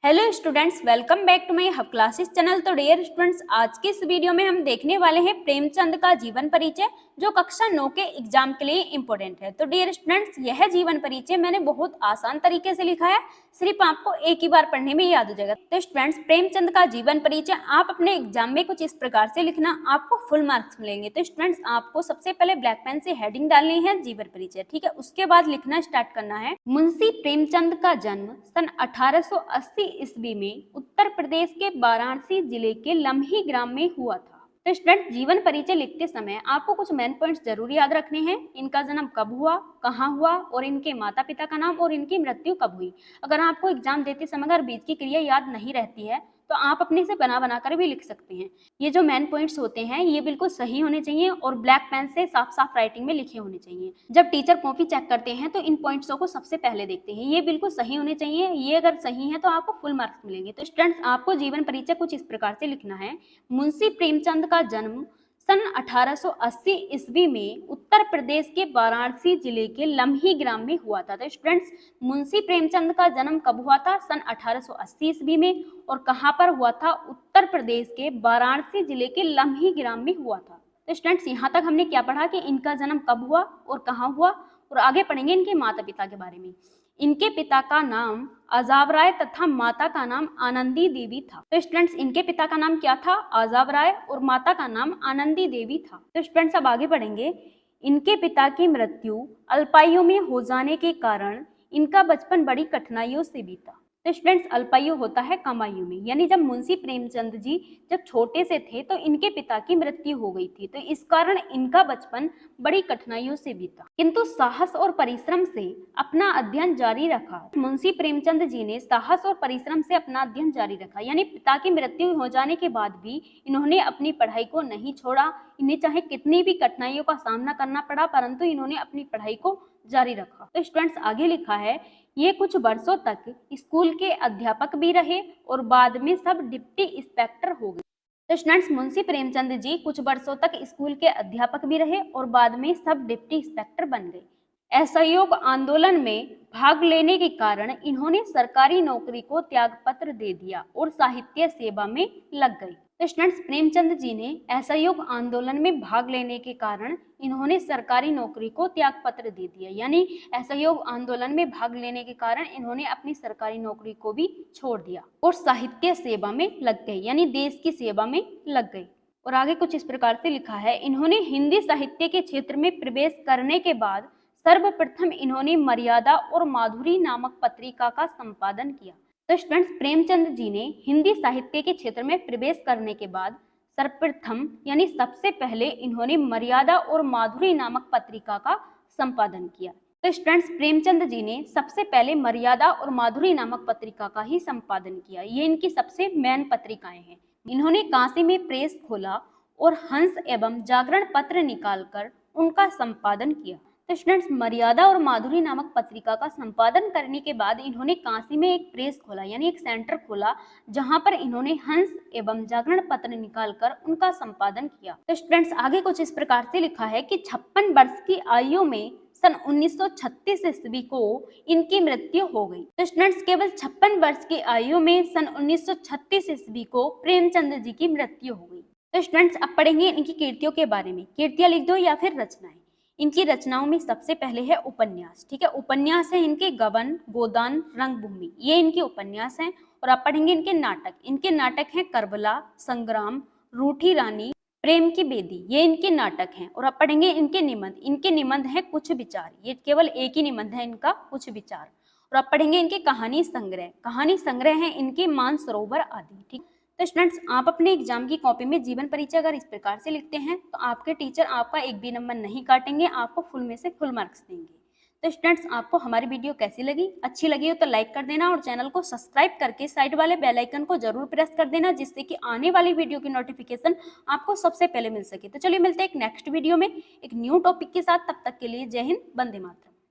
Hello students, welcome back to my hub classes channel. तो dear students, आज के इस वीडियो में हम देखने वाले हैं प्रेमचंद का जीवन परिचय, जो कक्षा 9 के एग्जाम के लिए इम्पोर्टेंट है। तो डियर स्टूडेंट्स, यह जीवन परिचय मैंने बहुत आसान तरीके से लिखा है, सिर्फ आपको एक ही बार पढ़ने में याद हो जाएगा। तो स्टूडेंट्स, प्रेमचंद का जीवन परिचय आप अपने एग्जाम में कुछ इस प्रकार से लिखना, आपको फुल मार्क्स मिलेंगे। तो स्टूडेंट्स, आपको सबसे पहले ब्लैक पेन से हेडिंग डालनी है जीवन परिचय, ठीक है। उसके बाद लिखना स्टार्ट करना है, मुंशी प्रेमचंद का जन्म सन 1880 ईस्वी में उत्तर प्रदेश के वाराणसी जिले के लम्ही ग्राम में हुआ था। तो स्टूडेंट, जीवन परिचय लिखते समय आपको कुछ मेन पॉइंट्स जरूर याद रखने हैं। इनका जन्म कब हुआ, कहाँ हुआ और इनके माता पिता का नाम और इनकी मृत्यु कब हुई। अगर आपको एग्जाम देते समय अगर बीच की क्रिया याद नहीं रहती है तो आप अपने से बना कर भी लिख सकते हैं। ये जो मेन पॉइंट्स होते हैं ये बिल्कुल सही होने चाहिए और ब्लैक पेन से साफ साफ राइटिंग में लिखे होने चाहिए। जब टीचर कॉपी चेक करते हैं तो इन पॉइंट्सों को सबसे पहले देखते हैं, ये बिल्कुल सही होने चाहिए। ये अगर सही है तो आपको फुल मार्क्स मिलेंगे। तो स्टूडेंट्स, आपको जीवन परिचय कुछ इस प्रकार से लिखना है, मुंशी प्रेमचंद का जन्म सन 1880 ईस्वी में उत्तर प्रदेश के वाराणसी जिले के लम्ही ग्राम में हुआ था। तो स्टूडेंट्स, मुंशी प्रेमचंद का जन्म कब हुआ था? सन 1880 ईस्वी में। और कहाँ पर हुआ था? उत्तर प्रदेश के वाराणसी जिले के लम्ही ग्राम में हुआ था। तो स्टूडेंट्स, यहाँ तक हमने क्या पढ़ा कि इनका जन्म कब हुआ और कहाँ हुआ, और आगे पढ़ेंगे इनके माता पिता के बारे में। इनके पिता का नाम आजाब राय तथा माता का नाम आनंदी देवी था। तो स्टूडेंट्स, इनके पिता का नाम क्या था? आजाब राय, और माता का नाम आनंदी देवी था। तो स्टूडेंट्स, अब आगे बढ़ेंगे। इनके पिता की मृत्यु अल्पायु में हो जाने के कारण इनका बचपन बड़ी कठिनाइयों से बीता। तो स्टूडेंट्स, अल्पायु होता है कम आयु में, यानी जब मुंशी प्रेमचंद जी जब छोटे से थे तो इनके पिता की मृत्यु हो गई थी, तो इस कारण इनका बचपन बड़ी कठिनाइयों से बीता, किंतु साहस और परिश्रम से अपना अध्ययन जारी रखा। मुंशी प्रेमचंद जी ने साहस और परिश्रम से अपना अध्ययन जारी रखा, यानी पिता की मृत्यु हो जाने के बाद भी इन्होंने अपनी पढ़ाई को नहीं छोड़ा। इन्हें चाहे कितनी भी कठिनाइयों का सामना करना पड़ा, परंतु इन्होंने अपनी पढ़ाई को जारी रखा। तो स्टूडेंट्स, आगे लिखा है, ये कुछ वर्षों तक स्कूल के अध्यापक भी रहे और बाद में सब डिप्टी इंस्पेक्टर हो गए। तो स्टूडेंट्स, मुंशी प्रेमचंद जी कुछ वर्षों तक स्कूल के अध्यापक भी रहे और बाद में सब डिप्टी इंस्पेक्टर बन गए। असहयोग आंदोलन में भाग लेने के कारण इन्होंने सरकारी नौकरी को त्यागपत्र दे दिया और साहित्य सेवा में लग गए। तो स्टूडेंट्स, प्रेमचंद जी ने असहयोग आंदोलन में भाग लेने के कारण इन्होंने सरकारी नौकरी को त्यागपत्र दे दिया, यानी असहयोग आंदोलन में भाग लेने के कारण इन्होंने अपनी सरकारी नौकरी को भी छोड़ दिया और साहित्य सेवा में लग गए, यानी देश की सेवा में लग गए। और आगे कुछ इस प्रकार से लिखा है, इन्होंने हिंदी साहित्य के क्षेत्र में प्रवेश करने के बाद सर्वप्रथम इन्होंने मर्यादा और माधुरी नामक पत्रिका का संपादन किया। तो स्टूडेंट्स, प्रेमचंद जी ने हिंदी साहित्य के क्षेत्र में प्रवेश करने के बाद सर्वप्रथम यानी सबसे पहले इन्होंने मर्यादा और माधुरी नामक पत्रिका का संपादन किया। तो स्टूडेंट्स, प्रेमचंद जी ने सबसे पहले मर्यादा और माधुरी नामक पत्रिका का ही संपादन किया। ये इनकी सबसे मेन पत्रिकाएं हैं। इन्होंने काशी में प्रेस खोला और हंस एवं जागरण पत्र निकालकर उनका संपादन किया। तो स्टूडेंट्स, मर्यादा और माधुरी नामक पत्रिका का संपादन करने के बाद इन्होंने काशी में एक प्रेस खोला, यानी एक सेंटर खोला, जहां पर इन्होंने हंस एवं जागरण पत्र निकालकर उनका संपादन किया। तो स्टूडेंट्स, आगे कुछ इस प्रकार से लिखा है कि 56 वर्ष की आयु में सन 1936 ईस्वी को इनकी मृत्यु हो गई। तो स्टूडेंट्स, केवल 56 वर्ष की आयु में सन 1936 ईस्वी को प्रेमचंद जी की मृत्यु हो गई। तो स्टूडेंट्स, अब पढ़ेंगे इनकी कृतियों के बारे में। कृतियां लिख दो या फिर रचनाएं। इनकी रचनाओं में सबसे पहले है उपन्यास, ठीक है। उपन्यास है इनके गबन, गोदान, रंगभूमि, ये इनके उपन्यास हैं। और आप पढ़ेंगे इनके नाटक। इनके नाटक हैं करबला, संग्राम, रूठी रानी, प्रेम की बेदी, ये इनके नाटक हैं। और आप पढ़ेंगे इनके निबंध। इनके निबंध हैं कुछ विचार, ये केवल एक ही निबंध है इनका, कुछ विचार। और आप पढ़ेंगे इनके कहानी संग्रह। कहानी संग्रह है इनके मानसरोवर आदि, ठीक। तो स्टूडेंट्स, आप अपने एग्जाम की कॉपी में जीवन परिचय अगर इस प्रकार से लिखते हैं तो आपके टीचर आपका एक भी नंबर नहीं काटेंगे, आपको फुल में से फुल मार्क्स देंगे। तो स्टूडेंट्स, आपको हमारी वीडियो कैसी लगी? अच्छी लगी हो तो लाइक कर देना और चैनल को सब्सक्राइब करके साइड वाले बेल आइकन को जरूर प्रेस कर देना, जिससे कि आने वाली वीडियो की नोटिफिकेशन आपको सबसे पहले मिल सके। तो चलिए मिलते हैं एक नेक्स्ट वीडियो में एक न्यू टॉपिक के साथ। तब तक के लिए जय हिंद, वंदे मातरम।